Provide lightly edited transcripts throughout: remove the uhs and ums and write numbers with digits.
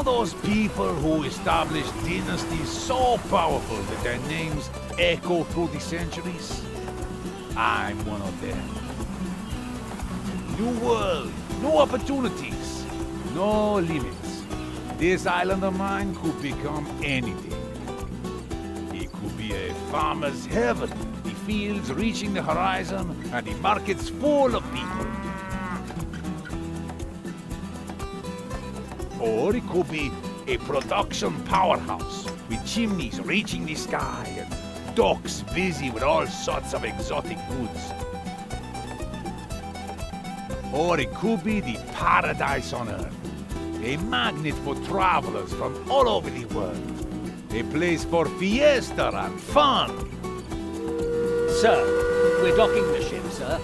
those people who established dynasties so powerful that their names echo through the centuries? I'm one of them. New world, new opportunities, no limits. This island of mine could become anything. It could be a farmer's heaven, the fields reaching the horizon, and the markets full of people. Or it could be a production powerhouse with chimneys reaching the sky and docks busy with all sorts of exotic goods. Or it could be the paradise on earth, a magnet for travelers from all over the world, a place for fiesta and fun. Sir, we're docking the ship, sir.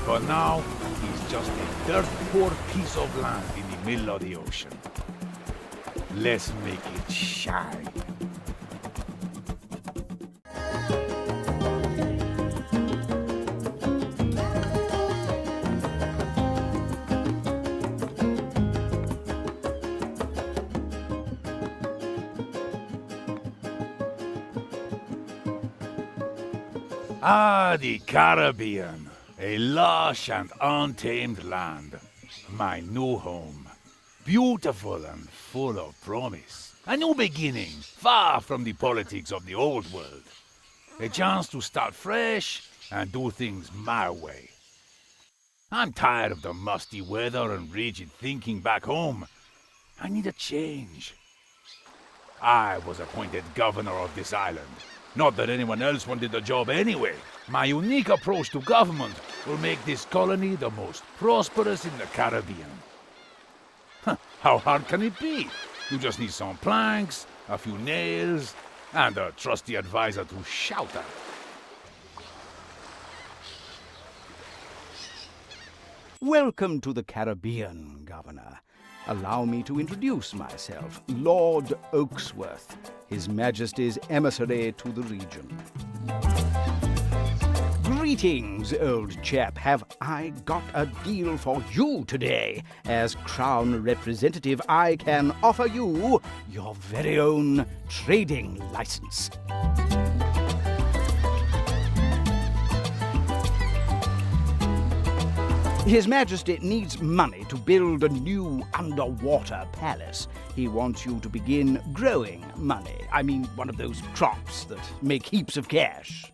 For now, he's just a dirt-poor piece of land in the middle of the ocean. Let's make it shine. Ah, the Caribbean, a lush and untamed land. My new home, beautiful and full of promise. A new beginning, far from the politics of the old world. A chance to start fresh and do things my way. I'm tired of the musty weather and rigid thinking back home. I need a change. I was appointed governor of this island. Not that anyone else wanted the job anyway. My unique approach to government will make this colony the most prosperous in the Caribbean. How hard can it be? You just need some planks, a few nails, and a trusty advisor to shout at. Welcome to the Caribbean, Governor. Allow me to introduce myself, Lord Oaksworth, His Majesty's emissary to the region. Greetings, old chap. Have I got a deal for you today? As Crown Representative, I can offer you your very own trading license. His Majesty needs money to build a new underwater palace. He wants you to begin growing money. I mean, one of those crops that make heaps of cash.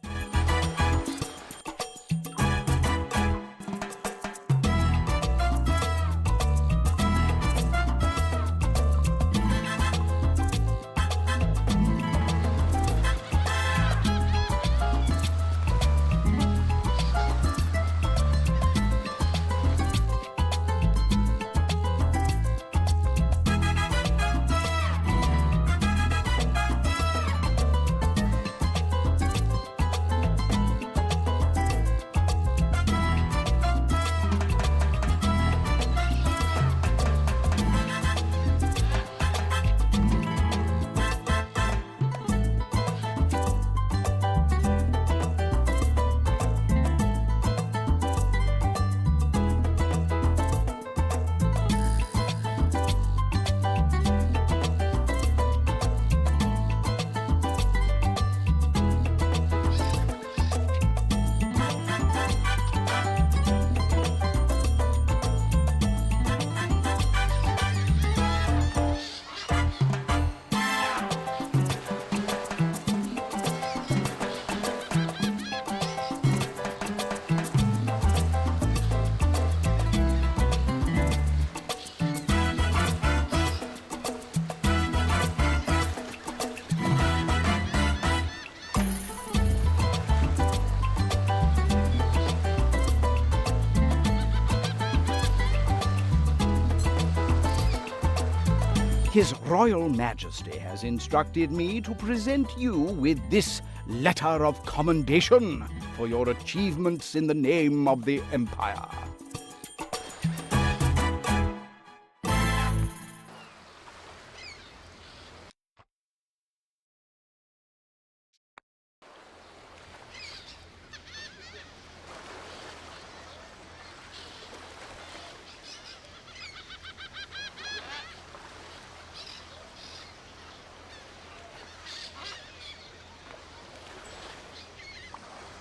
His Royal Majesty has instructed me to present you with this letter of commendation for your achievements in the name of the Empire.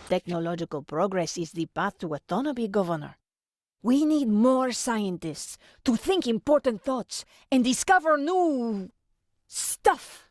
Technological progress is the path to autonomy, Governor. We need more scientists to think important thoughts and discover new stuff.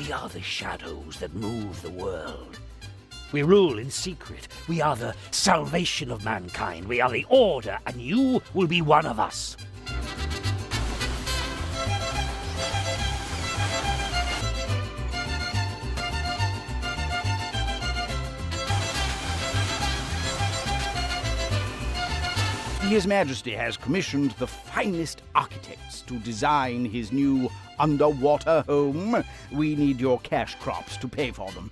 We are the shadows that move the world. We rule in secret. We are the salvation of mankind. We are the order, and you will be one of us. His Majesty has commissioned the finest architects to design his new underwater home. We need your cash crops to pay for them.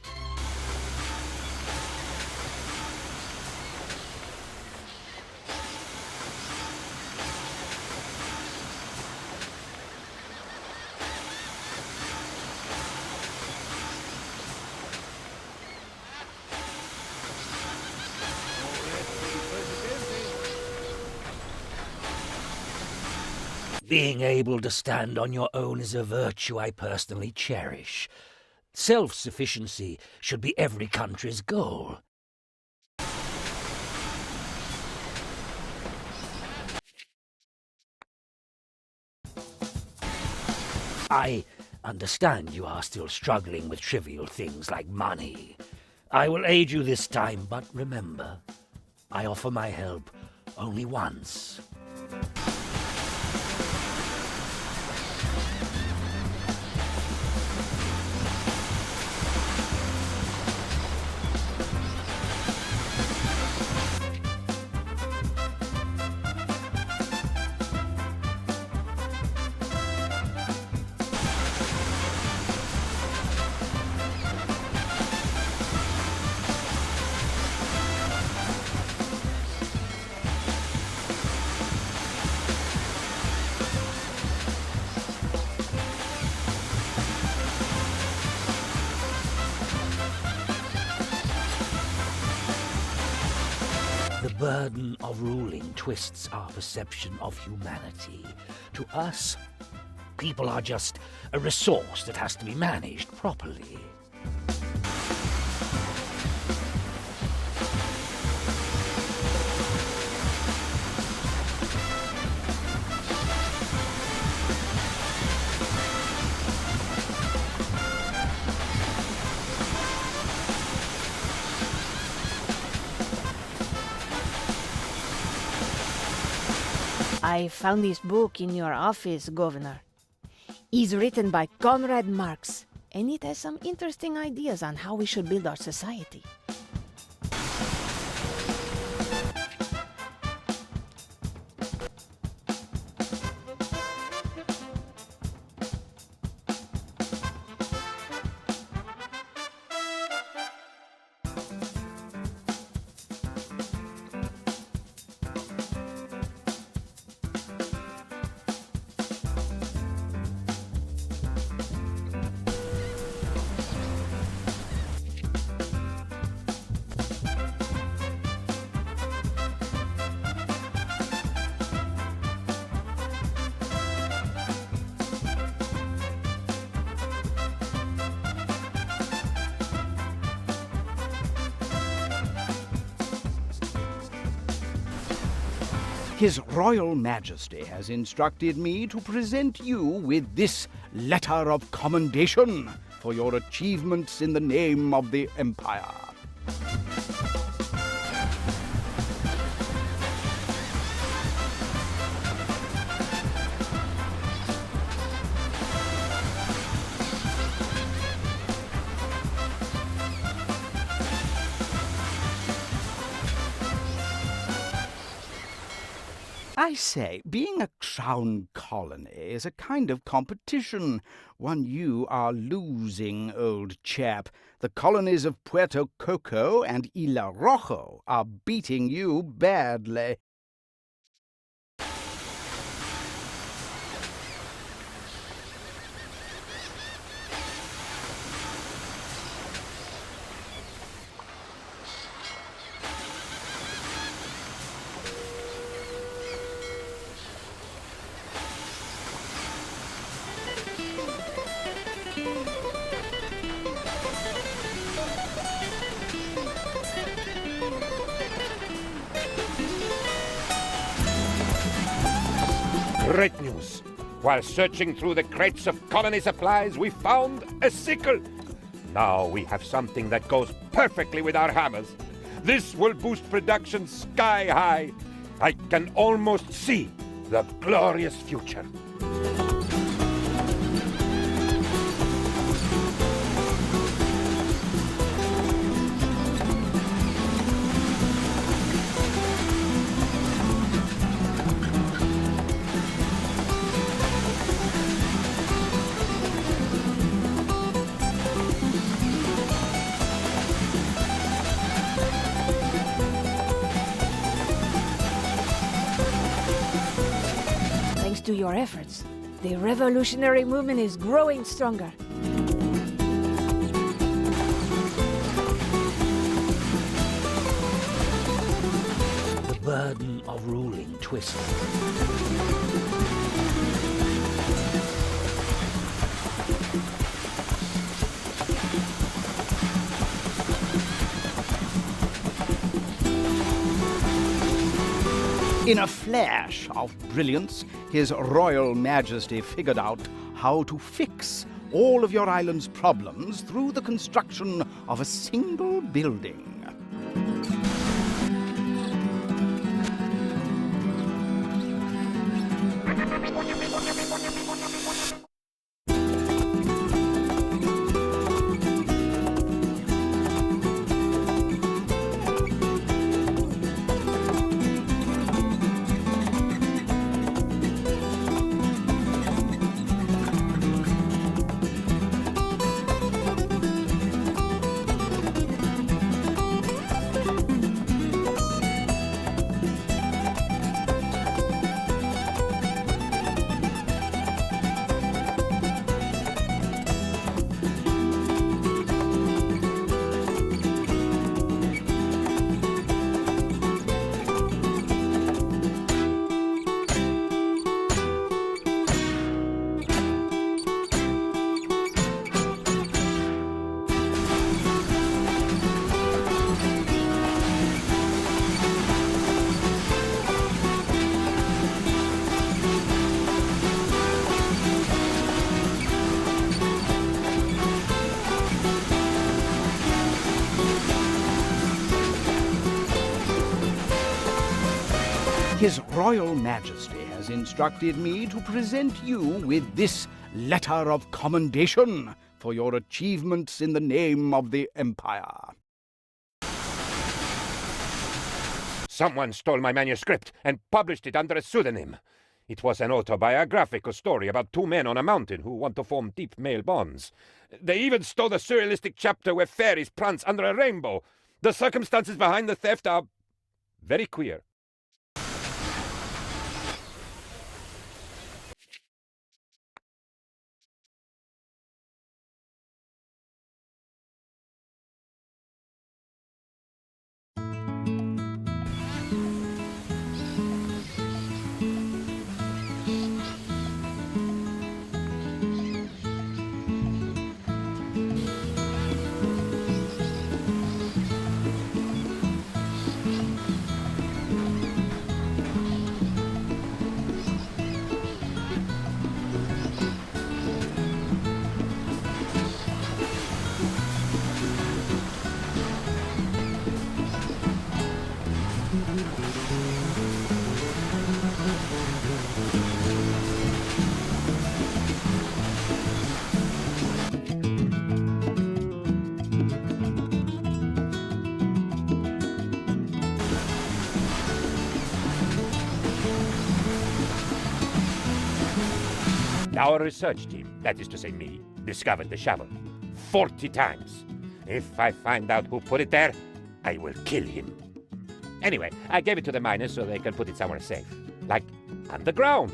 Being able to stand on your own is a virtue I personally cherish. Self-sufficiency should be every country's goal. I understand you are still struggling with trivial things like money. I will aid you this time, but remember, I offer my help only once. The burden of ruling twists our perception of humanity. To us, people are just a resource that has to be managed properly. I found this book in your office, Governor. It's written by Conrad Marx, and it has some interesting ideas on how we should build our society. His Royal Majesty has instructed me to present you with this letter of commendation for your achievements in the name of the Empire. I say, being a crown colony is a kind of competition, one you are losing, old chap. The colonies of Puerto Coco and Isla Rojo are beating you badly. Great news! While searching through the crates of colony supplies, we found a sickle. Now we have something that goes perfectly with our hammers. This will boost production sky high. I can almost see the glorious future. Thanks to your efforts, the revolutionary movement is growing stronger. The burden of ruling twists. In a flash of brilliance, His Royal Majesty figured out how to fix all of your island's problems through the construction of a single building. His Royal Majesty has instructed me to present you with this letter of commendation for your achievements in the name of the Empire. Someone stole my manuscript and published it under a pseudonym. It was an autobiographical story about two men on a mountain who want to form deep male bonds. They even stole the surrealistic chapter where fairies prance under a rainbow. The circumstances behind the theft are very queer. Our research team, that is to say me, discovered the shovel 40 times. If I find out who put it there, I will kill him. Anyway, I gave it to the miners so they can put it somewhere safe, like underground.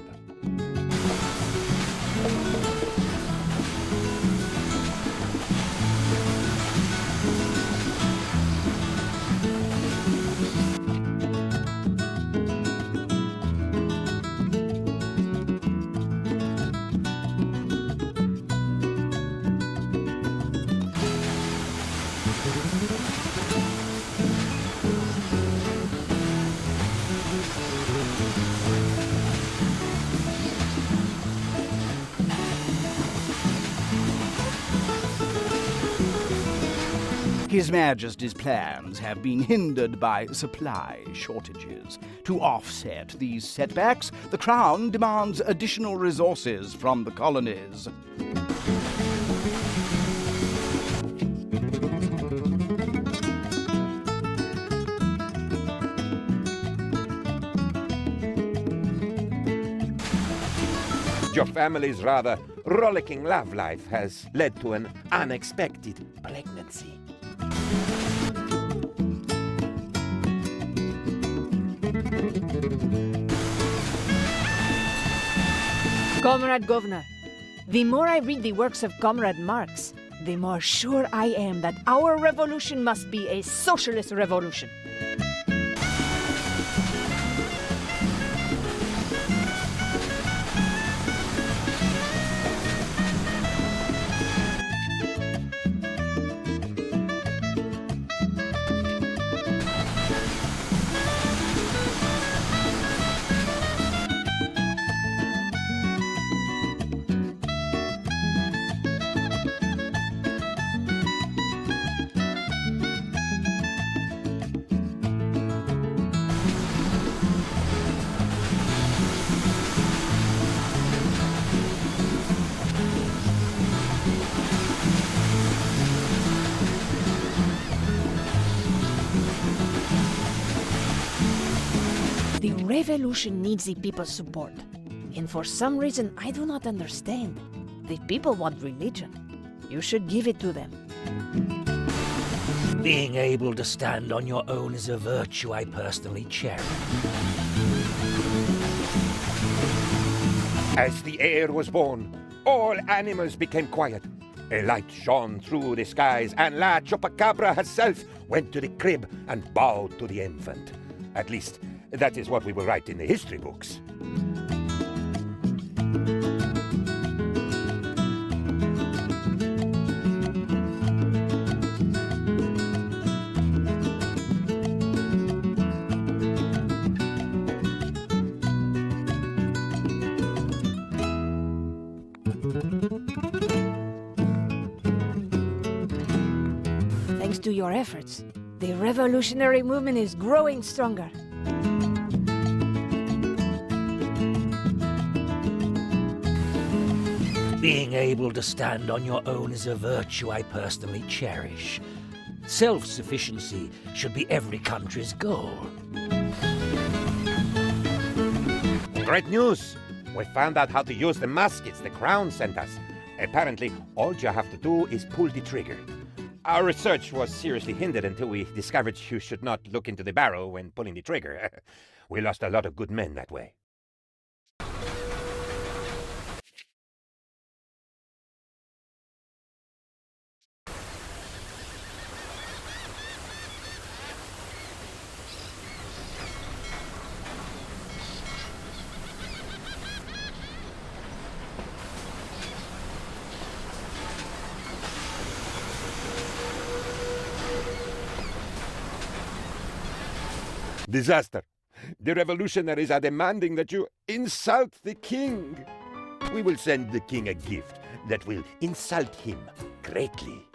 His Majesty's plans have been hindered by supply shortages. To offset these setbacks, the Crown demands additional resources from the colonies. Your family's rather rollicking love life has led to an unexpected pregnancy. Comrade Governor, the more I read the works of Comrade Marx, the more sure I am that our revolution must be a socialist revolution. The revolution needs the people's support. And for some reason I do not understand. The people want religion. You should give it to them. Being able to stand on your own is a virtue I personally cherish. As the heir was born, all animals became quiet. A light shone through the skies, and La Chupacabra herself went to the crib and bowed to the infant. At least, that is what we will write in the history books. Thanks to your efforts, the revolutionary movement is growing stronger. Being able to stand on your own is a virtue I personally cherish. Self-sufficiency should be every country's goal. Great news! We found out how to use the muskets the Crown sent us. Apparently, all you have to do is pull the trigger. Our research was seriously hindered until we discovered you should not look into the barrel when pulling the trigger. We lost a lot of good men that way. Disaster. The revolutionaries are demanding that you insult the king. We will send the king a gift that will insult him greatly.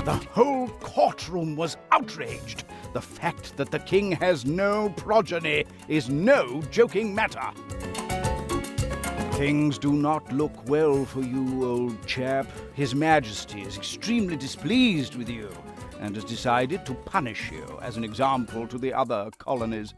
The whole courtroom was outraged. The fact that the king has no progeny is no joking matter. Things do not look well for you, old chap. His Majesty is extremely displeased with you and has decided to punish you as an example to the other colonies.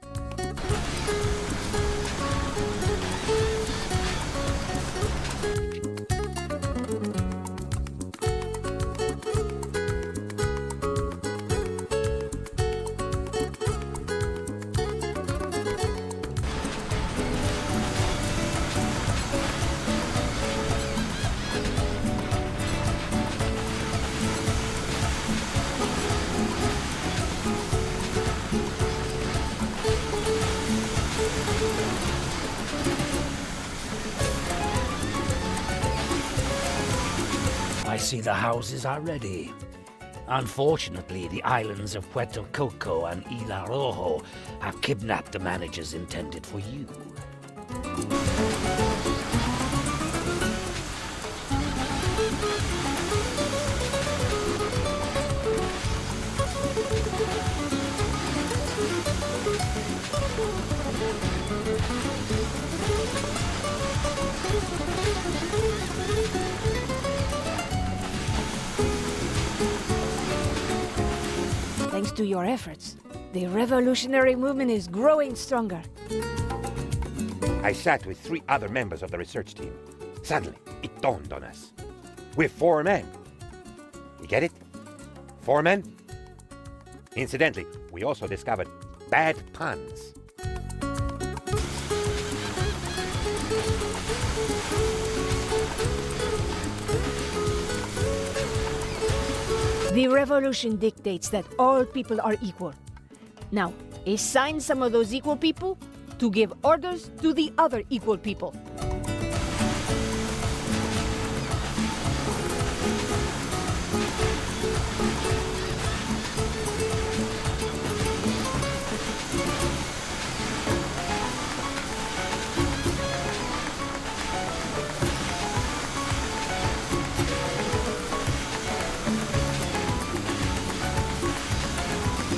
see the houses are ready. Unfortunately, the islands of Puerto Coco and Isla Rojo have kidnapped the managers intended for you. Thanks to your efforts, the revolutionary movement is growing stronger. I sat with 3 other members of the research team. Suddenly, it dawned on us. We're 4 men. You get it? 4 men? Incidentally, we also discovered bad puns. The revolution dictates that all people are equal. Now, assign some of those equal people to give orders to the other equal people.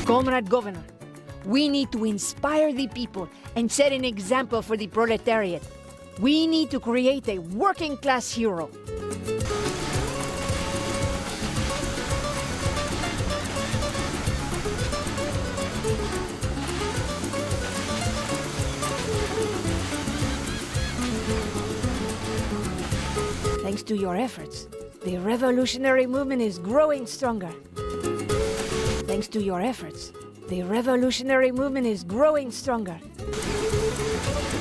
Comrade Governor, we need to inspire the people and set an example for the proletariat. We need to create a working class hero. Thanks to your efforts, the revolutionary movement is growing stronger. Thanks to your efforts, the revolutionary movement is growing stronger.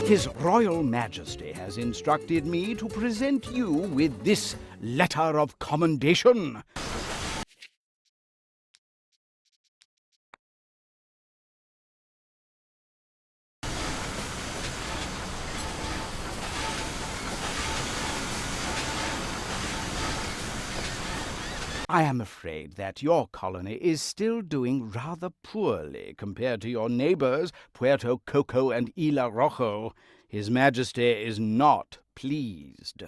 His Royal Majesty has instructed me to present you with this letter of commendation. I am afraid that your colony is still doing rather poorly compared to your neighbors, Puerto Coco and Isla Rojo. His Majesty is not pleased.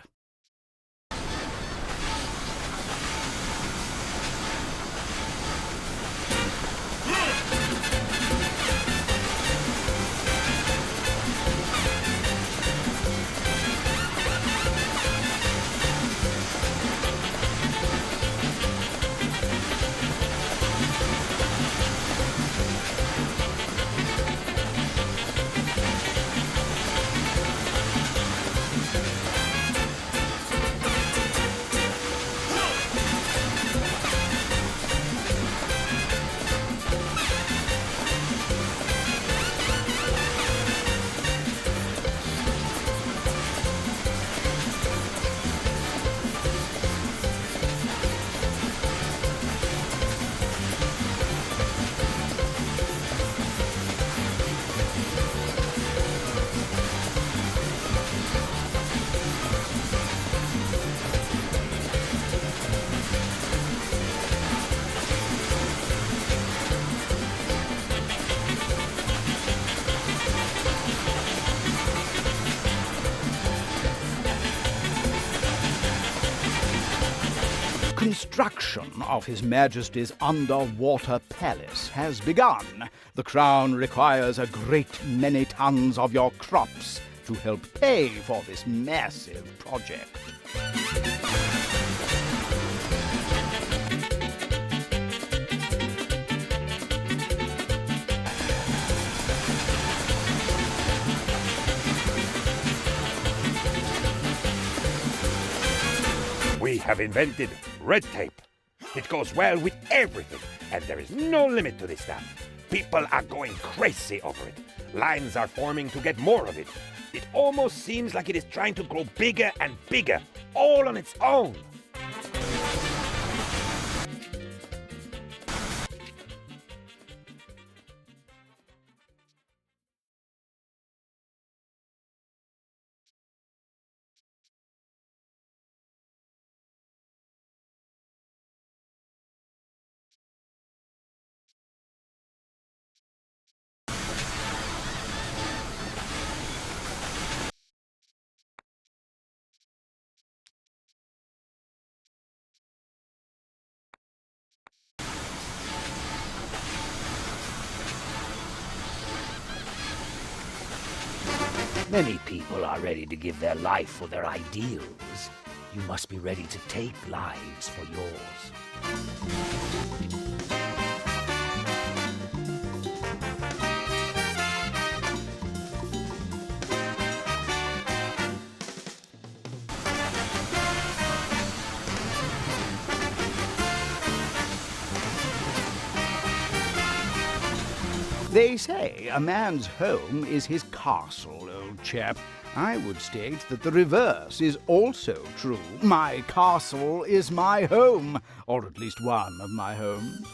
Construction of His Majesty's underwater palace has begun. The Crown requires a great many tons of your crops to help pay for this massive project. We have invented red tape. It goes well with everything, and there is no limit to this stuff. People are going crazy over it. Lines are forming to get more of it. It almost seems like it is trying to grow bigger and bigger, all on its own. Many people are ready to give their life for their ideals. You must be ready to take lives for yours. They say a man's home is his castle, old chap. I would state that the reverse is also true. My castle is my home, or at least one of my homes.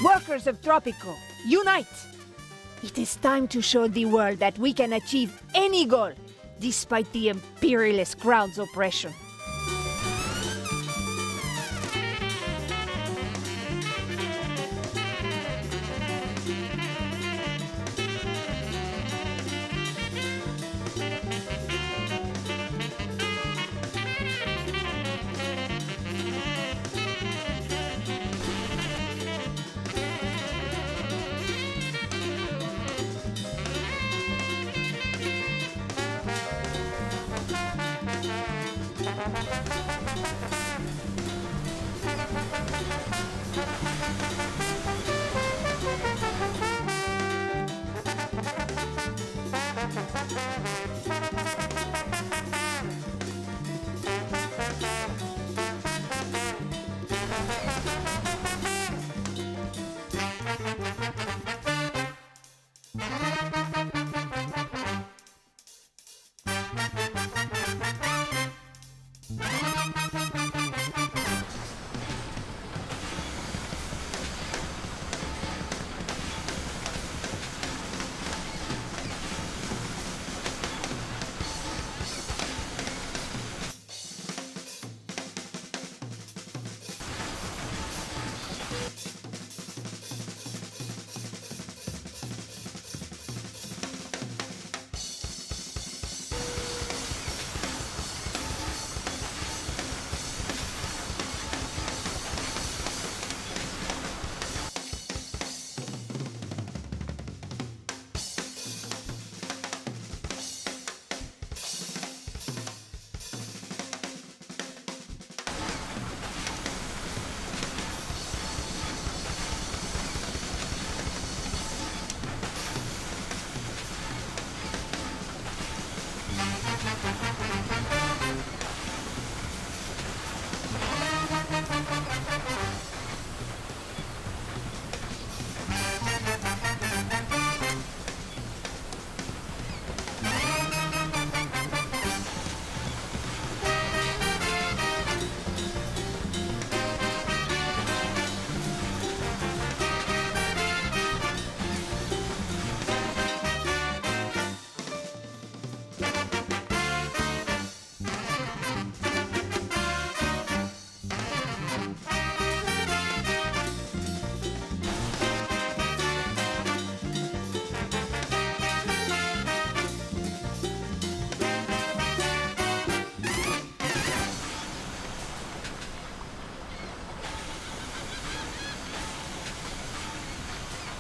Workers of Tropico, unite! It is time to show the world that we can achieve any goal, despite the imperialist crown's oppression.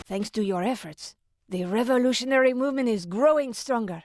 Thanks to your efforts, the revolutionary movement is growing stronger.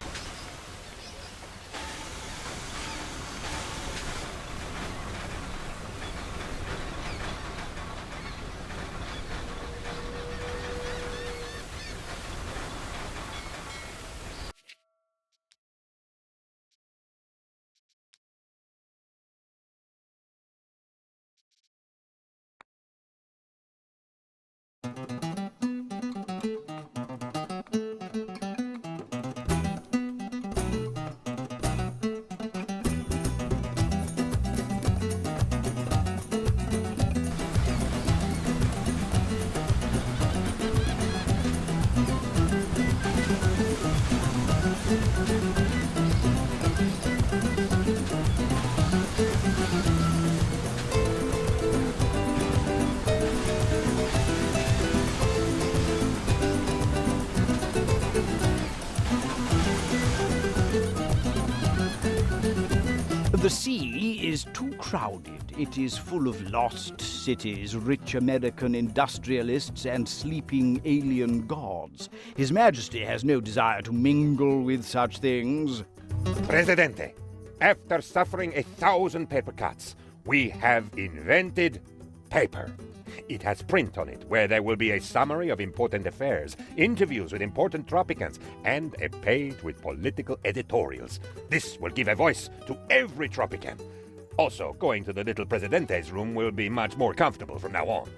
The sea is too crowded. It is full of lost cities, rich American industrialists, and sleeping alien gods. His Majesty has no desire to mingle with such things. Presidente, after suffering 1,000 paper cuts, we have invented paper. It has print on it, where there will be a summary of important affairs, interviews with important Tropicans, and a page with political editorials. This will give a voice to every Tropican. Also, going to the little Presidente's room will be much more comfortable from now on.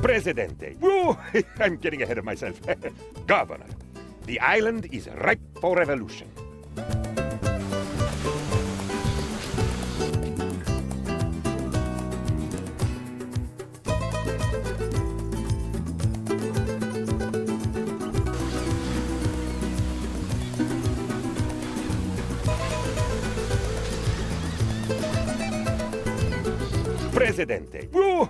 Presidente. Woo! I'm getting ahead of myself. Governor, the island is ripe for revolution. Presidente. Woo!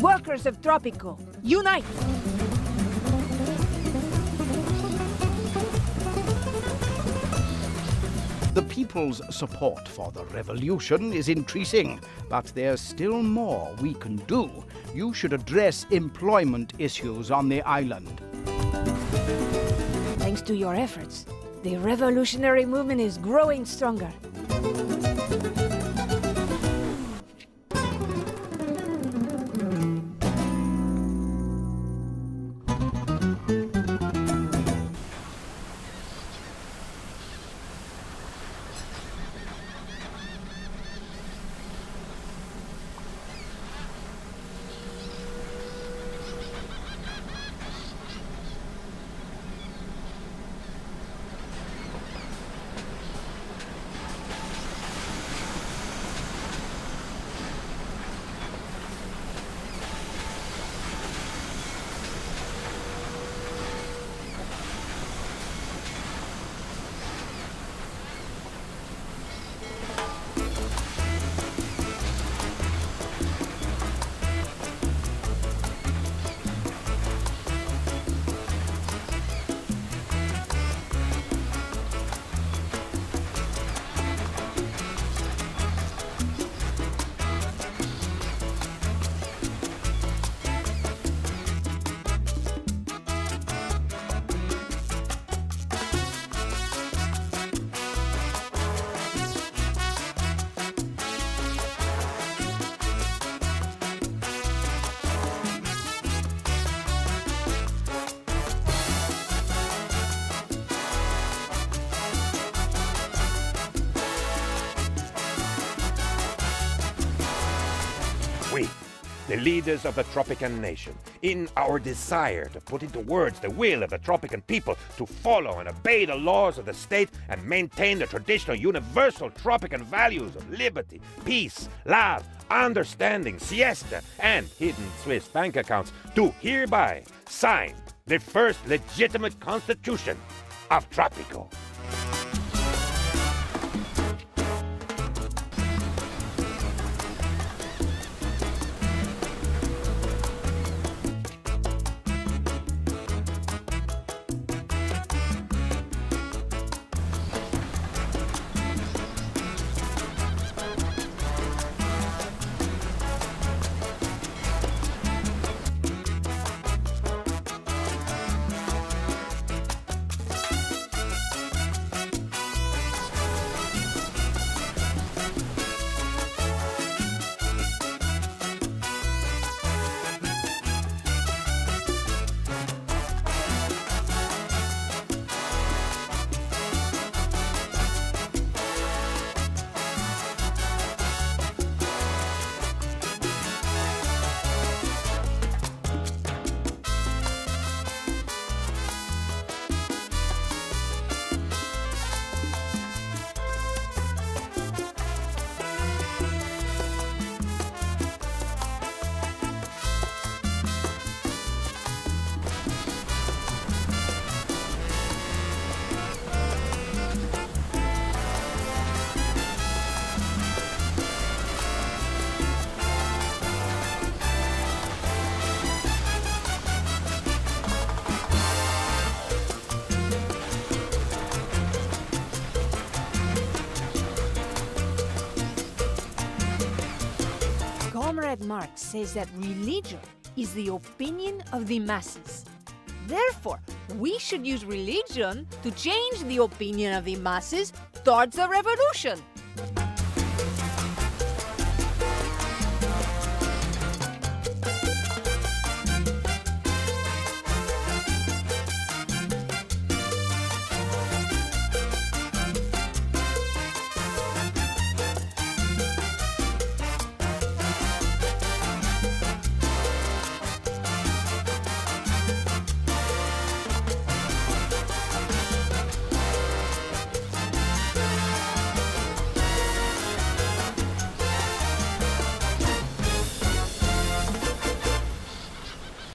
Workers of Tropico, unite! The people's support for the revolution is increasing, but there's still more we can do. You should address employment issues on the island. Thanks to your efforts, the revolutionary movement is growing stronger. the leaders of the Tropican nation, in our desire to put into words the will of the Tropican people to follow and obey the laws of the state and maintain the traditional universal Tropican values of liberty, peace, love, understanding, siesta, and hidden Swiss bank accounts, do hereby sign the first legitimate constitution of Tropico. Comrade Marx says that religion is the opinion of the masses. Therefore, we should use religion to change the opinion of the masses towards the revolution.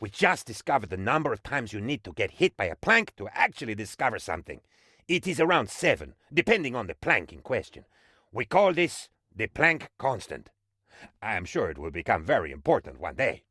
We just discovered the number of times you need to get hit by a plank to actually discover something. It is around 7, depending on the plank in question. We call this the Planck constant. I am sure it will become very important one day.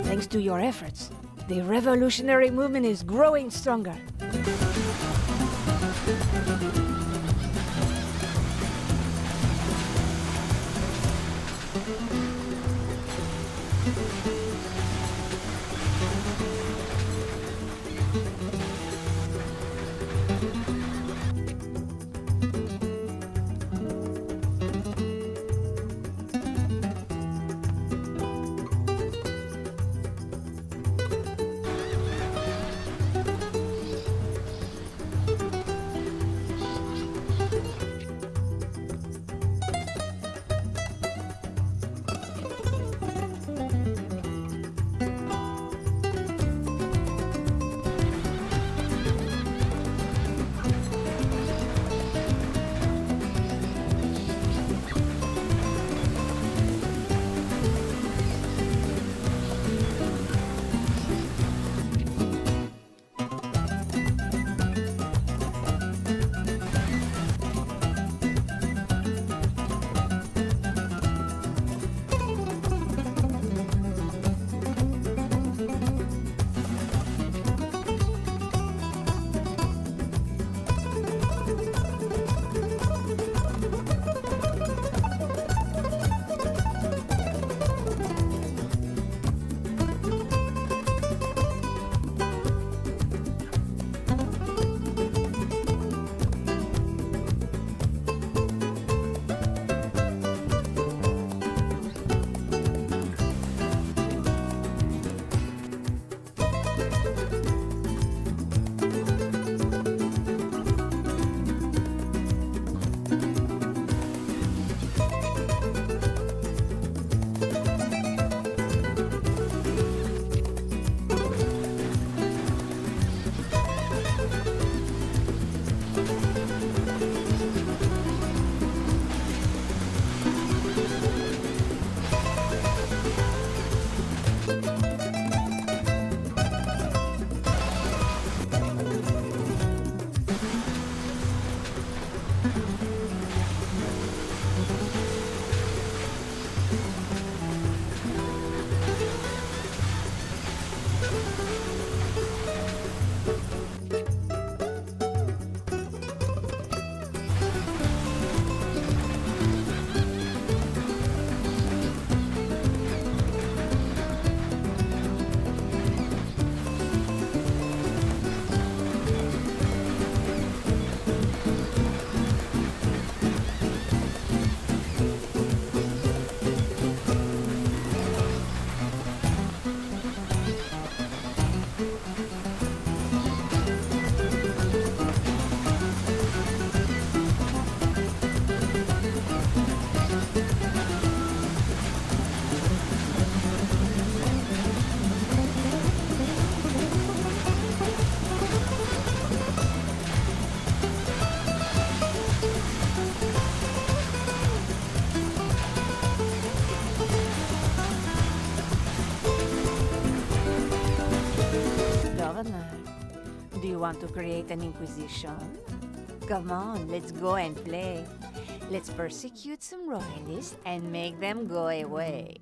Thanks to your efforts, the revolutionary movement is growing stronger. want to create an inquisition? Come on, let's go and play. Let's persecute some royalists and make them go away.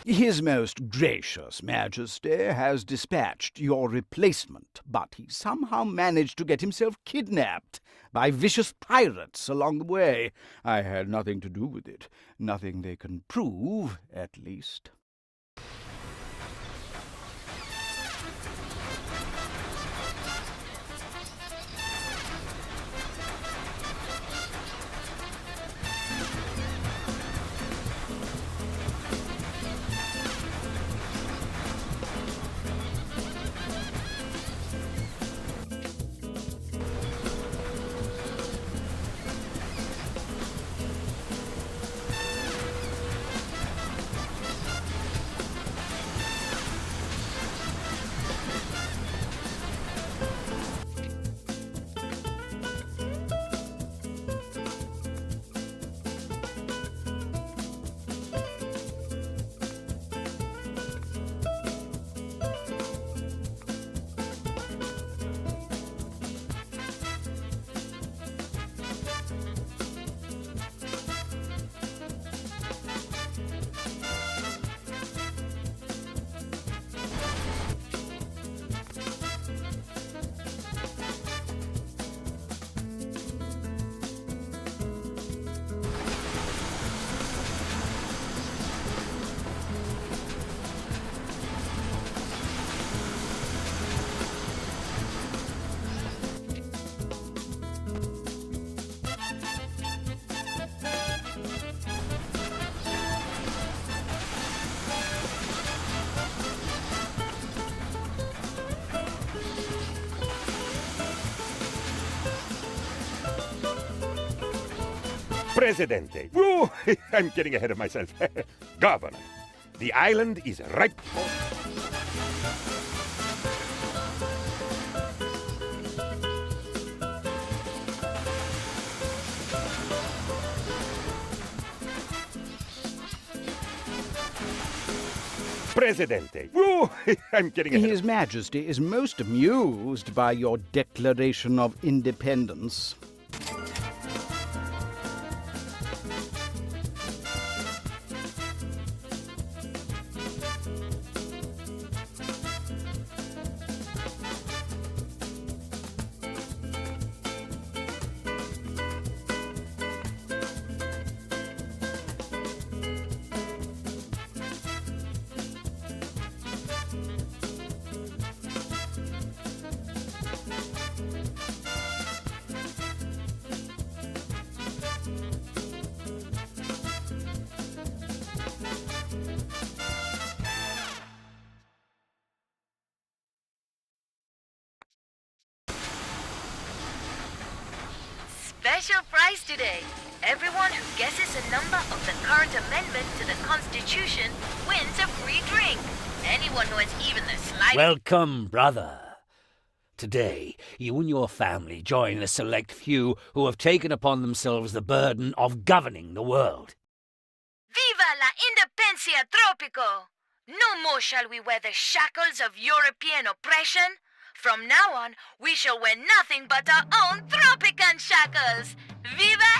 His most gracious Majesty has dispatched your replacement, but he somehow managed to get himself kidnapped by vicious pirates along the way. I had nothing to do with it. Nothing they can prove, at least. Presidente. Woo! I'm getting ahead of myself. Governor, the island is ripe for... Presidente. Woo! I'm getting ahead His Majesty is most amused by your Declaration of Independence. Special prize today. Everyone who guesses a number of the current amendment to the Constitution wins a free drink. Anyone who has even the slightest... Welcome, brother. Today, you and your family join the select few who have taken upon themselves the burden of governing the world. Viva la independencia Tropico! No more shall we wear the shackles of European oppression. From now on, we shall wear nothing but our own Tropican shackles. Viva